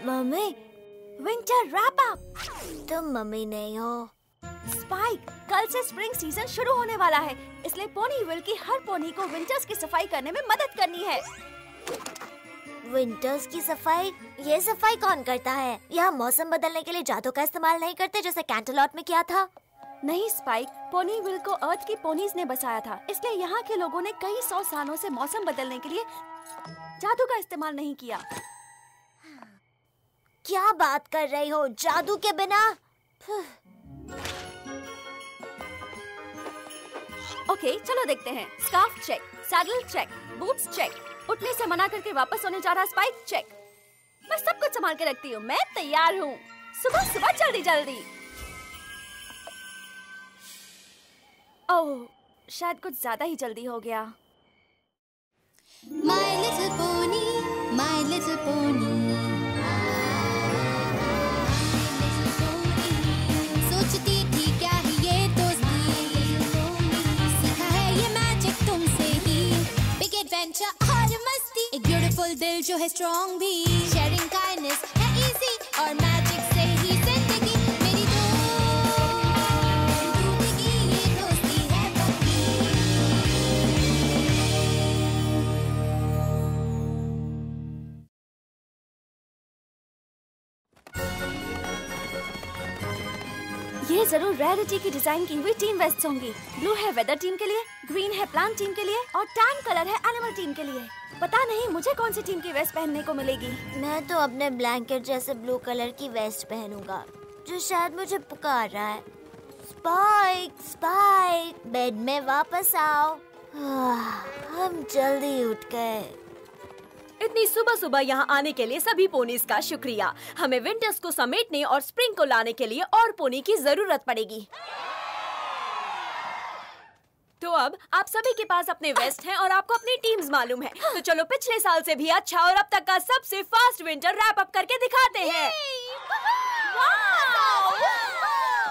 Mummy, winter wrap up. तुम mummy नहीं हो। स्पाइक, कल से स्प्रिंग सीजन शुरू होने वाला है, इसलिए पोनीविल की हर पोनी को विंटर्स की सफाई करने में मदद करनी है। विंटर्स की सफाई? ये सफाई कौन करता है? यहाँ मौसम बदलने के लिए जादू का इस्तेमाल नहीं करते जैसे कैंटरलॉट में किया था? नहीं स्पाइक, पोनीविल को अर्थ की पोनीज ने बसाया था, इसलिए यहाँ के लोगों ने कई 100 सालों से मौसम बदलने के लिए जादू का इस्तेमाल नहीं किया। क्या बात कर रही हो? जादू के बिना? ओके, चलो देखते हैं। Scarf check, saddle check, boots check, उठने से मना करके वापस होने जा रहा स्पाइक चेक। मैं सब कुछ संभाल के रखती हूँ, मैं तैयार हूँ। सुबह सुबह जल्दी जल्दी। ओह, शायद कुछ ज्यादा ही जल्दी हो गया। My little pony, my little pony, सोचती थी क्या है ये दोस्ती, सीखा है ये मैजिक तुमसे ही, बिग एडवेंचर और मस्ती, एक ब्यूटीफुल दिल जो है स्ट्रॉन्ग भी, शेयरिंग काइंडनेस है इजी और मैजिक से ही जिंदगी मेरी जिंदगी ये दोस्ती है पक्की। ये जरूर रेयरिटी की डिजाइन की हुई टीम वेस्ट होंगी। ब्लू है वेदर टीम के लिए, ग्रीन है प्लांट टीम के लिए और टैन कलर है एनिमल टीम के लिए। पता नहीं मुझे कौन सी टीम की वेस्ट पहनने को मिलेगी। मैं तो अपने ब्लैंकेट जैसे ब्लू कलर की वेस्ट पहनूंगा जो शायद मुझे पुकार रहा है। स्पाइक, स्पाइक, बेड में वापस आओ। हम जल्दी उठ गए। इतनी सुबह सुबह यहाँ आने के लिए सभी पोनीज का शुक्रिया। हमें विंटर्स को समेटने और स्प्रिंग को लाने के लिए और पोनी की जरूरत पड़ेगी। तो अब आप सभी के पास अपने वेस्ट हैं और आपको अपनी टीम्स मालूम है। तो चलो पिछले साल से भी अच्छा और अब तक का सबसे फास्ट विंटर रैप अप करके दिखाते हैं।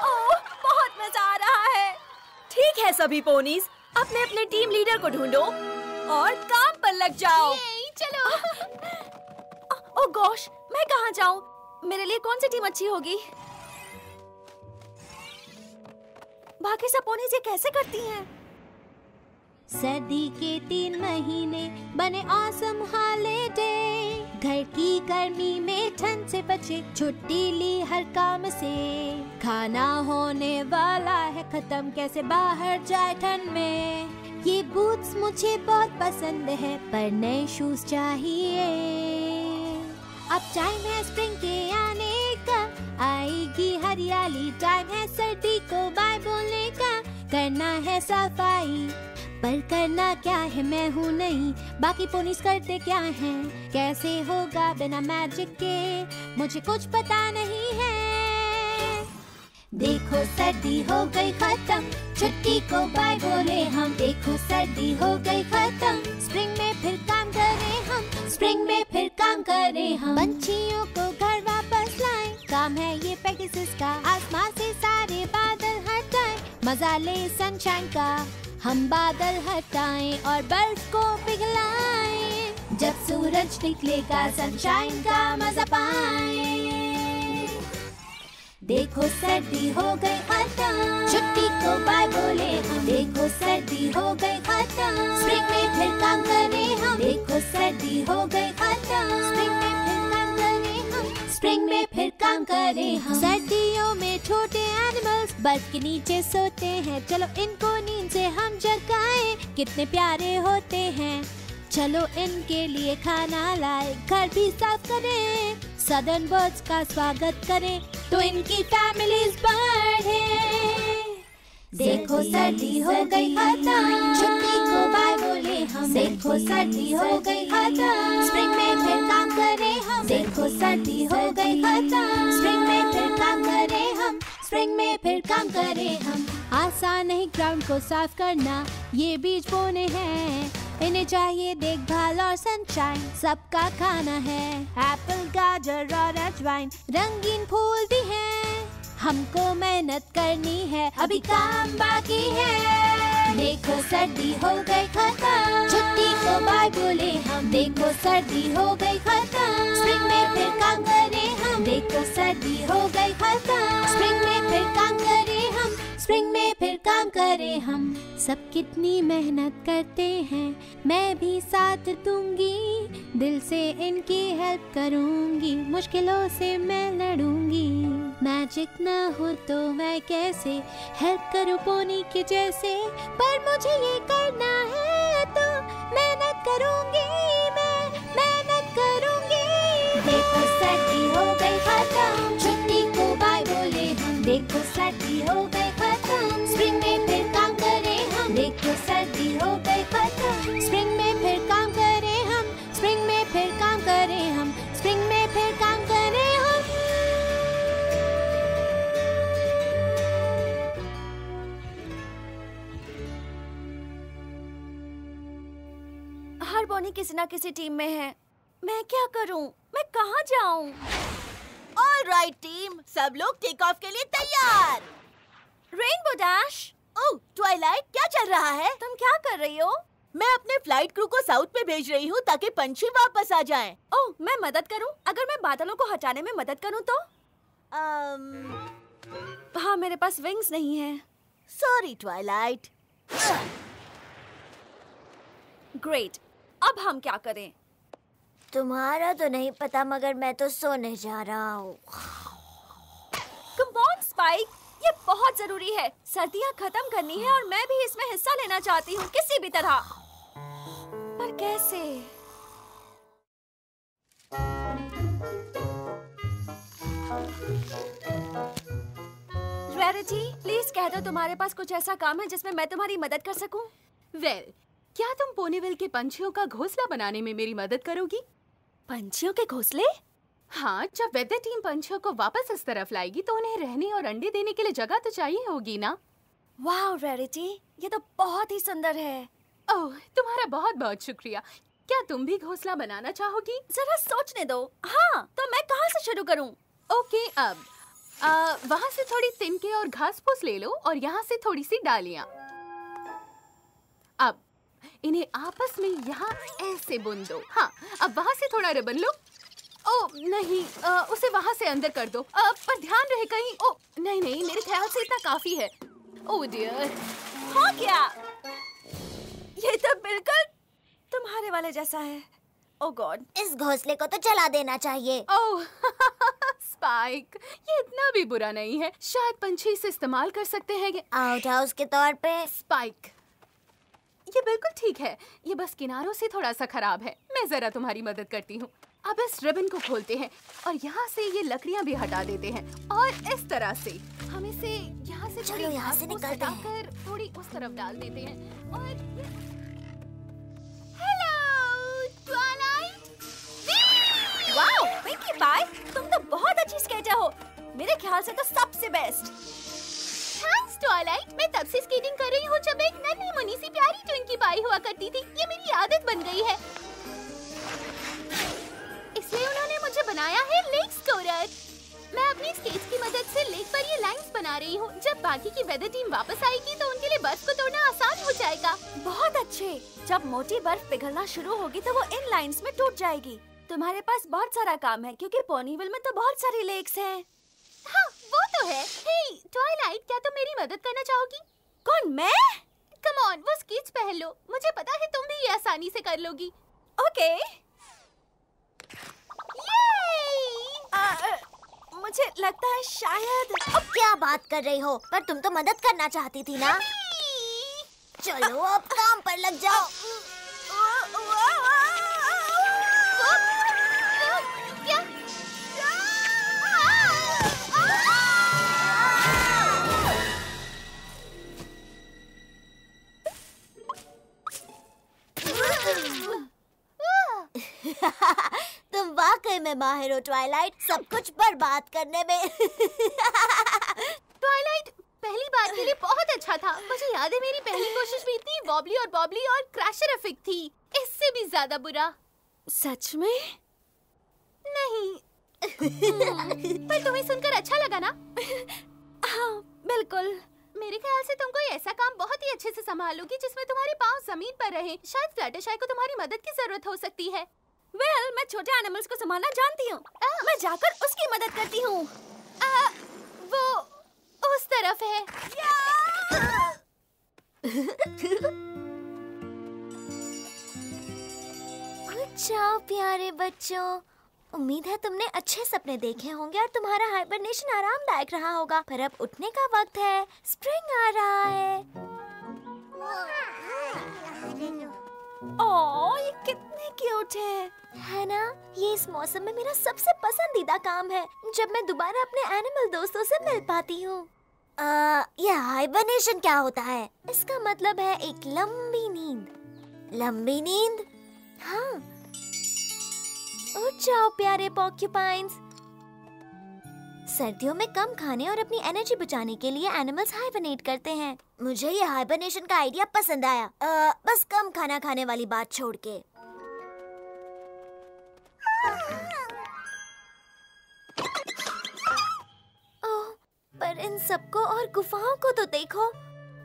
ओह, बहुत मजा आ रहा है। ठीक है सभी पोनीज, अपने अपने टीम लीडर को ढूंढो और काम पर लग जाओ। चलो। ओह गॉश, मैं कहाँ जाऊँ? मेरे लिए कौन सी टीम अच्छी होगी? बाकी सब पोनीज ये कैसे करती हैं? सर्दी के 3 महीने बने ऑसम हॉलिडे, घर की गर्मी में ठंड से बचे, छुट्टी ली हर काम से, खाना होने वाला है खत्म, कैसे बाहर जाए ठंड में, ये बूट्स मुझे बहुत पसंद है पर नए शूज चाहिए, अब टाइम है स्प्रिंग के आने का, आएगी हरियाली, टाइम है सर्दी को बाय बोलने का, करना है सफाई पर करना क्या है, मैं हूँ नहीं, बाकी पोनीज करते क्या हैं, कैसे होगा बिना मैजिक के, मुझे कुछ पता नहीं है। देखो सर्दी हो गई खत्म, छुट्टी को बाय बोले हम, देखो सर्दी हो गई खत्म, स्प्रिंग में फिर काम करें हम, स्प्रिंग में फिर काम करें हम, पंछियों को घर वापस लाएं, काम है ये पेगासस का, आसमान से सारे बादल हटाएं, मजा ले सनशाइन का, हम बादल हटाएं और बर्फ को पिघलाएं, जब सूरज निकलेगा सनशाइन का मजा पाएं। देखो सर्दी हो गई खत्म, छुट्टी को बाय बोले हम, देखो सर्दी हो गई खत्म, स्प्रिंग में फिर काम करें हम, देखो सर्दी हो गई खत्म, स्प्रिंग में फिर काम करें हम, स्प्रिंग में फिर काम करें हम। सर्दियों में छोटे एनिमल्स बर्फ के नीचे सोते हैं, चलो इनको नींद से हम जगाएं, कितने प्यारे होते हैं, चलो इनके लिए खाना लाए, घर भी साफ करें, सदर्न बर्ड्स का स्वागत करें, तो इनकी फैमिलीज बढ़े। देखो सर्दी हो गई खत्म, छुट्टी को बाय बोले हम, देखो सर्दी हो गई खत्म, स्प्रिंग में फिर काम करें हम, देखो सर्दी हो गई खत्म, स्प्रिंग में फिर काम करें हम, स्प्रिंग में फिर काम करें हम। आसान नहीं ग्राउंड को साफ करना, ये बीज बोने हैं, इन्हें चाहिए देखभाल और सनशाइन, सबका खाना है, एप्पल गाजर और अजवाइन, रंगीन फूल भी हैं, हमको मेहनत करनी है, अभी काम बाकी है। देखो सर्दी हो गई खत्म, छुट्टी को बाय बोले हम, देखो सर्दी हो गई खत्म, स्प्रिंग में फिर काम देखो सर्दी हो गई खत्म। स्प्रिंग में फिर काम करें हम, स्प्रिंग में फिर काम करें हम। सब कितनी मेहनत करते हैं, मैं भी साथ दूंगी। दिल से इनकी हेल्प करूंगी, मुश्किलों से मैं लड़ूंगी। मैजिक ना हो तो मैं कैसे हेल्प करूं पोनी के जैसे, पर मुझे ये करना है तो मेहनत करूंगी, मैं मेहनत करूंगी। देखो सर्दी हो गई खत्म, छुट्टी को बाय बोले हम। देखो सर्दी हो गई खत्म, स्प्रिंग में फिर काम करें हम। देखो सर्दी हो गई खत्म, स्प्रिंग में फिर काम करें हम। स्प्रिंग में फिर काम करें हम, स्प्रिंग में फिर काम करें हम। हर पोनी किसी ना किसी टीम में है। मैं क्या करूं? मैं कहाँ जाऊं? ऑलराइट टीम, सब लोग टेक ऑफ के लिए तैयार। Rainbow dash. ओह ट्वाइलाइट, क्या चल रहा है? तुम क्या कर रही हो? मैं अपने फ्लाइट क्रू को साउथ में भेज रही हूँ ताकि पंछी वापस आ जाएं। ओह, मैं मदद करूं? अगर मैं बादलों को हटाने में मदद करूं तो? हाँ, मेरे पास विंग्स नहीं है। Sorry Twilight. ग्रेट, अब हम क्या करें? तुम्हारा तो नहीं पता, मगर मैं तो सोने जा रहा हूँ। कम ऑन स्पाइक, ये बहुत जरूरी है। सर्दियाँ खत्म करनी है और मैं भी इसमें हिस्सा लेना चाहती हूँ किसी भी तरह। पर कैसे? रेरिटी, प्लीज कह दो तुम्हारे पास कुछ ऐसा काम है जिसमें मैं तुम्हारी मदद कर सकूं। वेल, क्या तुम पोनीविल के पंछियों का घोंसला बनाने में मेरी मदद करोगी? पंछियों के घोंसले? हाँ, जब वेदर टीम पंछियों को वापस इस तरफ लाएगी तो उन्हें रहने और अंडे देने के लिए जगह तो चाहिए होगी ना? वाह रेरिटी, ये तो बहुत ही सुंदर है। ओह, तुम्हारा बहुत बहुत शुक्रिया। क्या तुम भी घोंसला बनाना चाहोगी? जरा सोचने दो। हाँ, तो मैं कहाँ से शुरू करूँ? ओके, अब वहाँ से थोड़ी तिनके और घास फूस ले लो और यहाँ से थोड़ी सी डालियाँ। अब इन्हें आपस में यहाँ ऐसे बुन दो। हाँ, अब वहाँ से थोड़ा रिबन लो। ओह नहीं, उसे वहाँ से अंदर कर दो। पर ध्यान रहे कहीं। ओह नहीं नहीं, मेरे ख्याल से इतना काफी है। Oh dear. हाँ क्या? ये तो बिल्कुल तुम्हारे वाले जैसा है। ओह गॉड, इस घोंसले को तो जला देना चाहिए। ओह स्पाइक, ये इतना भी बुरा नहीं है। शायद पंछी इसे इस्तेमाल कर सकते हैं। आउट हाउस के तौर पे। स्पाइक, ये बिल्कुल ठीक है। ये बस किनारों से थोड़ा सा खराब है। मैं जरा तुम्हारी मदद करती हूँ। अब इस रिबन को खोलते हैं और यहाँ से ये लकड़ियाँ भी हटा देते हैं और इस तरह से हम इसे यहाँ से चलो यहाँ से निकलते हैं। थोड़ी उस तरफ डाल देते हैं और हेलो ट्वाइलाइट। वाओ पिंकी पाई, तुम तो बहुत अच्छी स्केटर हो। मेरे ख्याल से तो सबसे बेस्ट। थैंक्स ट्वाइलाइट, मैं तब से स्केटिंग कर रही हूँ जब एक नन्ही मुन्नी सी प्यारी ट्विंकी पाई हुआ करती थी। ये मेरी आदत बन गई है, इसलिए उन्होंने मुझे बनाया है लेक स्कोरर। मैं अपनी स्केट्स की मदद से लेक पर ये लाइंस बना रही हूँ। जब बाकी की वेदर टीम वापस आएगी तो उनके लिए बर्फ को तोड़ना आसान हो जाएगा। बहुत अच्छे। जब मोटी बर्फ पिघलना शुरू होगी तो वो इन लाइंस में टूट जाएगी। तुम्हारे पास बहुत सारा काम है क्योंकि पोनीविल में तो बहुत सारी लेक्स हैं। हाँ, वो तो है। हे ट्वाइलाइट, क्या तुम मेरी मदद करना चाहोगी? कौन, मैं? कम ऑन, वो स्केट्स पहन लो। मुझे पता है तुम भी ये आसानी से कर लोगी। ओके। मुझे लगता है शायद। अब क्या बात कर रही हो? पर तुम तो मदद करना चाहती थी ना। चलो अब काम पर लग जाओ। क्या? तुम वाकई में माहिर हो ट्वाइलाइट, सब कुछ बर्बाद करने में। ट्वाइलाइट, पहली बार के लिए बहुत अच्छा था। मुझे याद है मेरी पहली कोशिश भी इतनी वॉबली और क्रैशरिफिक थी। इससे भी ज्यादा बुरा। सच में? नहीं। पर तुम्हें सुनकर अच्छा लगा ना? हाँ बिल्कुल। मेरे ख्याल से तुम कोई ऐसा काम बहुत ही अच्छे से संभालोगी जिसमें तुम्हारे पाँव जमीन पर रहे। शायद फ्लटरशाई को तुम्हारी मदद की जरूरत हो सकती है। वेल, मैं छोटे एनिमल्स को संभालना जानती हूँ। मैं जाकर उसकी मदद करती हूँ। वो उस तरफ है। जाओ प्यारे बच्चों, उम्मीद है तुमने अच्छे सपने देखे होंगे और तुम्हारा हाइबरनेशन आरामदायक रहा होगा। पर अब उठने का वक्त है, स्प्रिंग आ रहा है। ओह, ये कितने क्यूट है ना? ये इस मौसम में मेरा सबसे पसंदीदा काम है, जब मैं दोबारा अपने एनिमल दोस्तों से मिल पाती हूँ। यह हाइबरनेशन क्या होता है? इसका मतलब है एक लंबी नींद। लंबी नींद? हाँ। उठ जाओ प्यारे पॉर्क्यूपाइन्स। सर्दियों में कम खाने और अपनी एनर्जी बचाने के लिए एनिमल्स हाइबरनेट करते हैं। मुझे ये हाइबरनेशन का आइडिया पसंद आया, बस कम खाना खाने वाली बात छोड़ के। ओह, पर इन सबको और गुफाओं को तो देखो।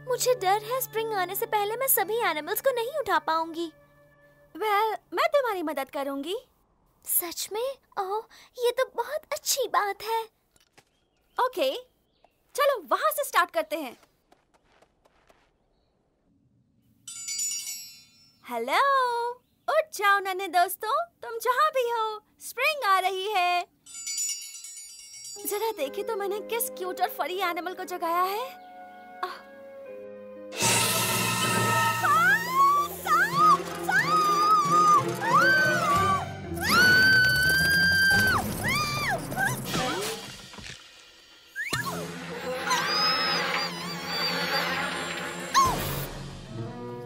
मुझे डर है स्प्रिंग आने से पहले मैं सभी एनिमल्स को नहीं उठा पाऊंगी। वेल, मैं तुम्हारी मदद करूंगी। सच में? ओह, ये तो बहुत अच्छी बात है। ओके, चलो वहां से स्टार्ट करते हैं। हेलो, उठ जाओ नन्हे दोस्तों, तुम जहां भी हो, स्प्रिंग आ रही है। जरा देखे तो मैंने किस क्यूट और फरी एनिमल को जगाया है।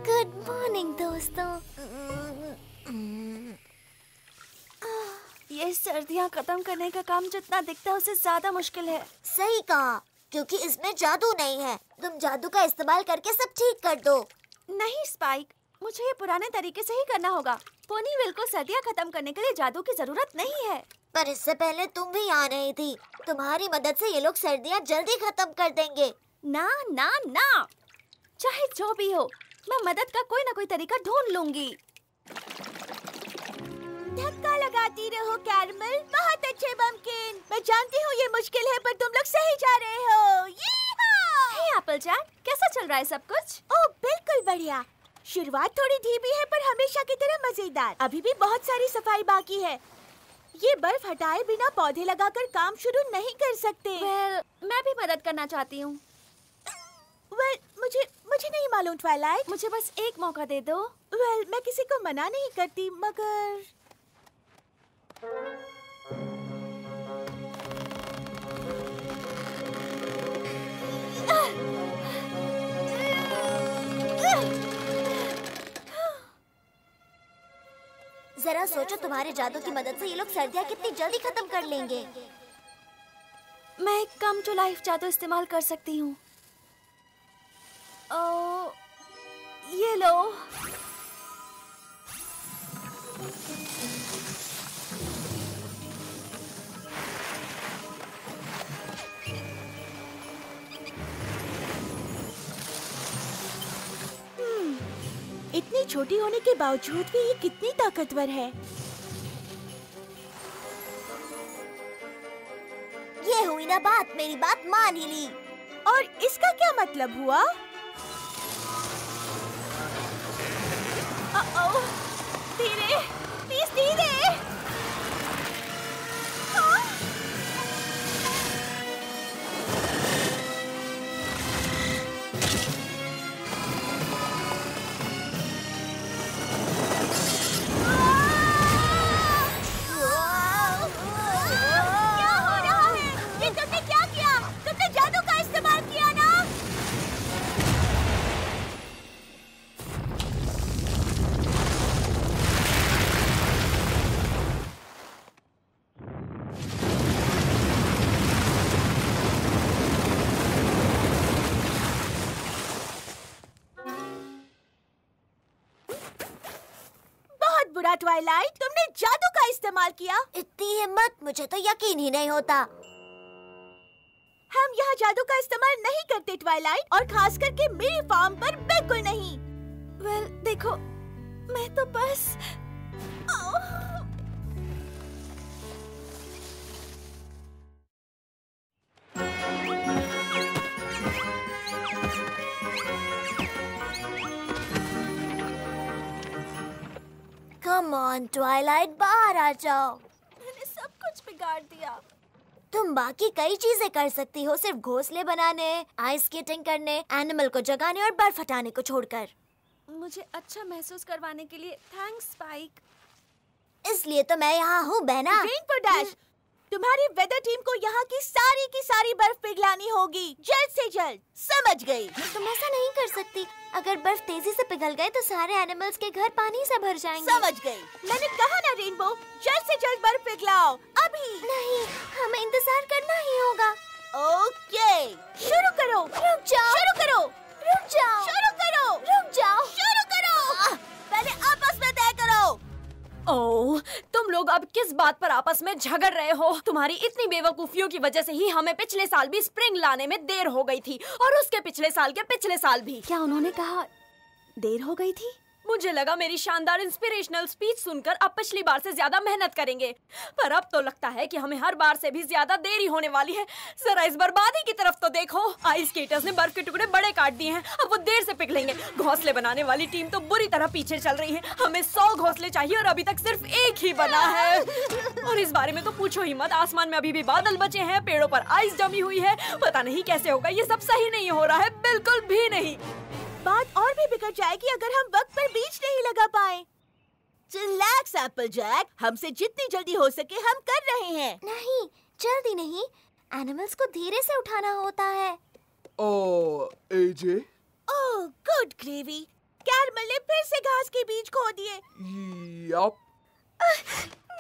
गुड मॉर्निंग दोस्तों। ये सर्दियां खत्म करने का काम जितना दिखता है उससे ज्यादा मुश्किल है। सही कहा, क्योंकि इसमें जादू नहीं है। तुम जादू का इस्तेमाल करके सब ठीक कर दो। नहीं स्पाइक, मुझे ये पुराने तरीके से ही करना होगा। पोनीविल को सर्दियां खत्म करने के लिए जादू की जरूरत नहीं है। पर इससे पहले तुम भी आ रही थी। तुम्हारी मदद से ये लोग सर्दियां जल्दी खत्म कर देंगे। ना ना ना, चाहे जो भी हो, मैं मदद का कोई ना कोई तरीका ढूंढ लूंगी। धक्का लगाती रहो कैरमल। बहुत अच्छे बम्किन। मैं जानती हूँ ये मुश्किल है, पर तुम लोग सही जा रहे हो। हे एप्पलजैक, कैसा चल रहा है सब कुछ? ओह, बिल्कुल बढ़िया। शुरुआत थोड़ी धीमी है, पर हमेशा की तरह मजेदार। अभी भी बहुत सारी सफाई बाकी है। ये बर्फ हटाए बिना पौधे लगाकर काम शुरू नहीं कर सकते। वेल, मैं भी मदद करना चाहती हूँ। मुझे नहीं मालूम ट्वाइलाइट। मुझे बस एक मौका दे दो। मैं किसी को मना नहीं करती, मगर जरा सोचो, तुम्हारे जादू की मदद से ये लोग सर्दियाँ कितनी जल्दी खत्म कर लेंगे। मैं कम टू लाइफ जादू इस्तेमाल कर सकती हूँ। ये लो। इतनी छोटी होने के बावजूद भी ये कितनी ताकतवर है। ये हुई ना बात, मेरी बात मान ही ली। और इसका क्या मतलब हुआ? धीरे, प्लीज धीरे। ट्वाइलाइट, तुमने जादू का इस्तेमाल किया। इतनी हिम्मत, मुझे तो यकीन ही नहीं होता। हम यहाँ जादू का इस्तेमाल नहीं करते ट्वाइलाइट, और खास करके मेरी फार्म पर बिल्कुल नहीं। वेल, देखो, मैं तो बस ऑन ट्वाइलाइट, बाहर आ जाओ। मैंने सब कुछ बिगाड़ दिया। तुम बाकी कई चीजें कर सकती हो, सिर्फ घोंसले बनाने, आइस स्केटिंग करने, एनिमल को जगाने और बर्फ हटाने को छोड़कर। मुझे अच्छा महसूस करवाने के लिए थैंक्स स्पाइक। इसलिए तो मैं यहाँ हूँ बहना। रेनबो डैश, तुम्हारी वेदर टीम को यहाँ की सारी बर्फ पिघलानी होगी, जल्द से जल्द। समझ गई? तुम ऐसा नहीं कर सकती। अगर बर्फ तेजी से पिघल गए तो सारे एनिमल्स के घर पानी से भर जाएंगे। समझ गई। मैंने कहा ना रेनबो, जल्द से जल्द बर्फ पिघलाओ अभी। नहीं, हमें इंतजार करना ही होगा। ओके, शुरू करो। रुक जाओ। शुरू करो। रुक जाओ। शुरू करो। रुक जाओ। शुरू करो। पहले आपस में तय करो। ओह, तुम लोग अब किस बात पर आपस में झगड़ रहे हो? तुम्हारी इतनी बेवकूफियों की वजह से ही हमें पिछले साल भी स्प्रिंग लाने में देर हो गई थी, और उसके पिछले साल के पिछले साल भी। क्या उन्होंने कहा देर हो गई थी? मुझे लगा मेरी शानदार इंस्पिरेशनल स्पीच सुनकर अब पिछली बार से ज्यादा मेहनत करेंगे, पर अब तो लगता है कि हमें हर बार से भी ज्यादा देरी होने वाली है। जरा इस बर्बादी की तरफ तो देखो। आइस स्केटर्स ने बर्फ के टुकड़े बड़े काट दिए हैं, अब वो देर से पिघलेंगे। घोंसले बनाने वाली टीम तो बुरी तरह पीछे चल रही है। हमें 100 घोंसले चाहिए और अभी तक सिर्फ एक ही बना है। और इस बारे में तो पूछो ही मत। आसमान में अभी भी बादल बचे हैं, पेड़ों पर आइस जमी हुई है। पता नहीं कैसे होगा, ये सब सही नहीं हो रहा है, बिल्कुल भी नहीं। बात और भी बिगड़ जाएगी अगर हम वक्त पर बीज नहीं लगा पाए। चिल्लैक्स एप्पल जैक, हमसे जितनी जल्दी हो सके हम कर रहे हैं। नहीं, जल्दी नहीं, एनिमल्स को धीरे से उठाना होता है। एजे? ओह गुड ग्रेवी, कैरमल ने फिर से घास के बीज खो दिए। यप।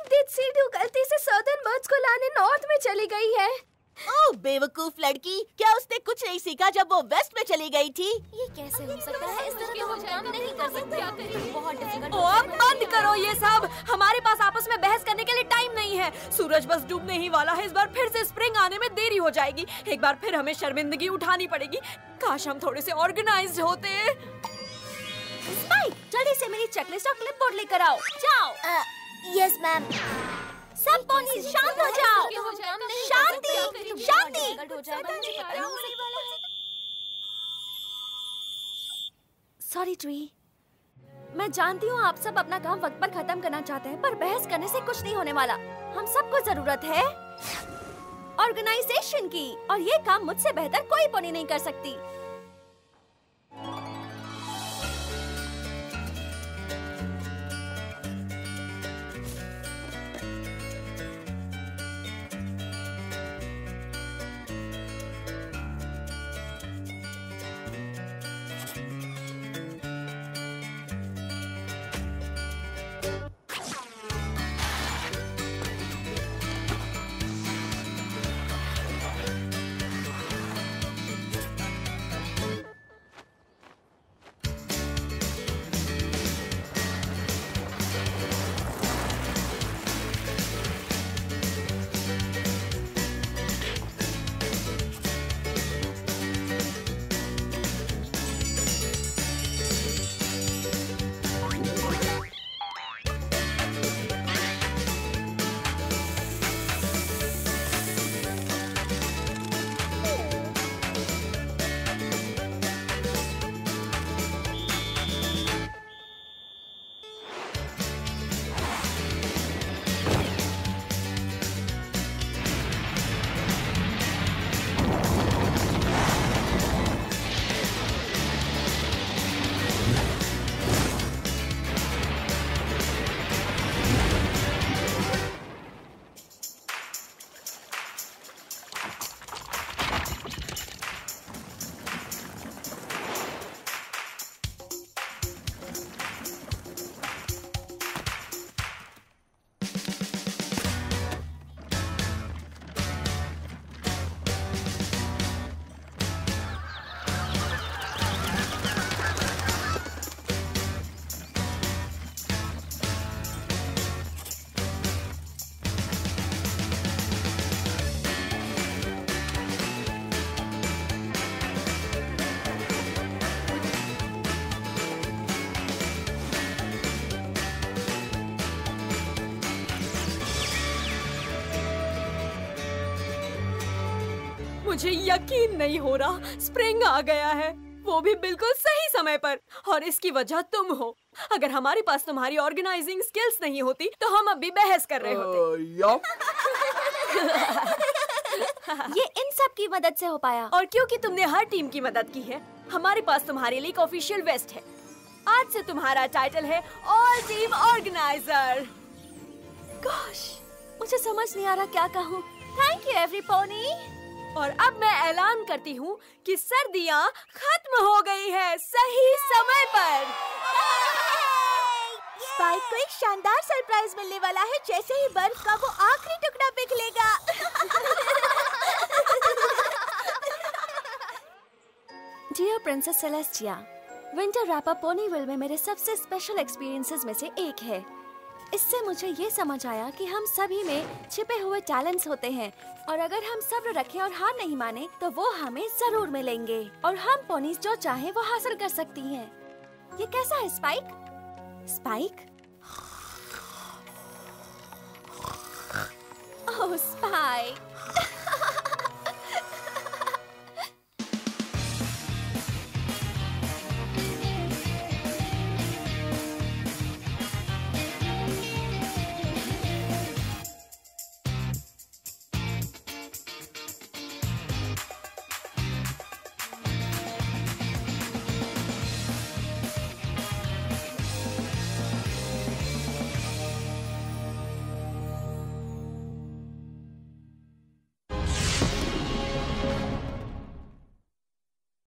डिट्सी गलती से सदर्न बर्ड्स को लाने नॉर्थ में चली गई है। ओह बेवकूफ लड़की, क्या उसने कुछ नहीं सीखा जब वो वेस्ट में चली गई थी? ये कैसे हो सकता है? इस तरह तो हम काम नहीं कर सकते। बहुत डिफिकल्ट। ओ, अब बंद करो ये सब। हमारे पास आपस में बहस करने के लिए टाइम नहीं है। सूरज बस डूबने ही वाला है। इस बार फिर से स्प्रिंग आने में देरी हो जाएगी। एक बार फिर हमें शर्मिंदगी उठानी पड़ेगी। काश हम थोड़े से ऑर्गेनाइज्ड होते। स्पाइक, जल्दी से मेरी चेकलिस्ट और क्लिपबोर्ड लेकर आओ। जाओ। Yes ma'am. सब पोनी शांत हो जाओ। शांति, शांति। सॉरी ट्री, मैं जानती हूँ आप सब अपना काम वक्त पर खत्म करना चाहते हैं, पर बहस करने से कुछ नहीं होने वाला। हम सबको जरूरत है ऑर्गेनाइजेशन की, और ये काम मुझसे बेहतर कोई पोनी नहीं कर सकती। मुझे यकीन नहीं हो रहा, स्प्रिंग आ गया है, वो भी बिल्कुल सही समय पर। और इसकी वजह तुम हो। अगर हमारे पास तुम्हारी ऑर्गेनाइजिंग स्किल्स नहीं होती तो हम अब भी बहस कर रहे होते। ये इन सब की मदद से हो पाया। और क्योंकि तुमने हर टीम की मदद की है, हमारे पास तुम्हारे लिए एक ऑफिशियल वेस्ट है। आज से तुम्हारा टाइटल है ऑल टीम ऑर्गेनाइजर। गॉश, मुझे समझ नहीं आ रहा क्या कहूँ। Thank you every pony. और अब मैं ऐलान करती हूँ कि सर्दियाँ खत्म हो गई है, सही समय पर। स्पाइक को एक शानदार सरप्राइज मिलने वाला है जैसे ही बर्फ का वो आखिरी टुकड़ा पिघलेगा। Dear princess Celestia, winter wrap up Ponyville में मेरे सबसे स्पेशल एक्सपीरियंसेस में से एक है। इससे मुझे ये समझ आया कि हम सभी में छिपे हुए टैलेंट्स होते हैं और अगर हम सब्र रखें और हार नहीं माने तो वो हमें जरूर मिलेंगे और हम पोनीज जो चाहे वो हासिल कर सकती हैं। ये कैसा है स्पाइक? स्पाइक? ओह स्पाइक।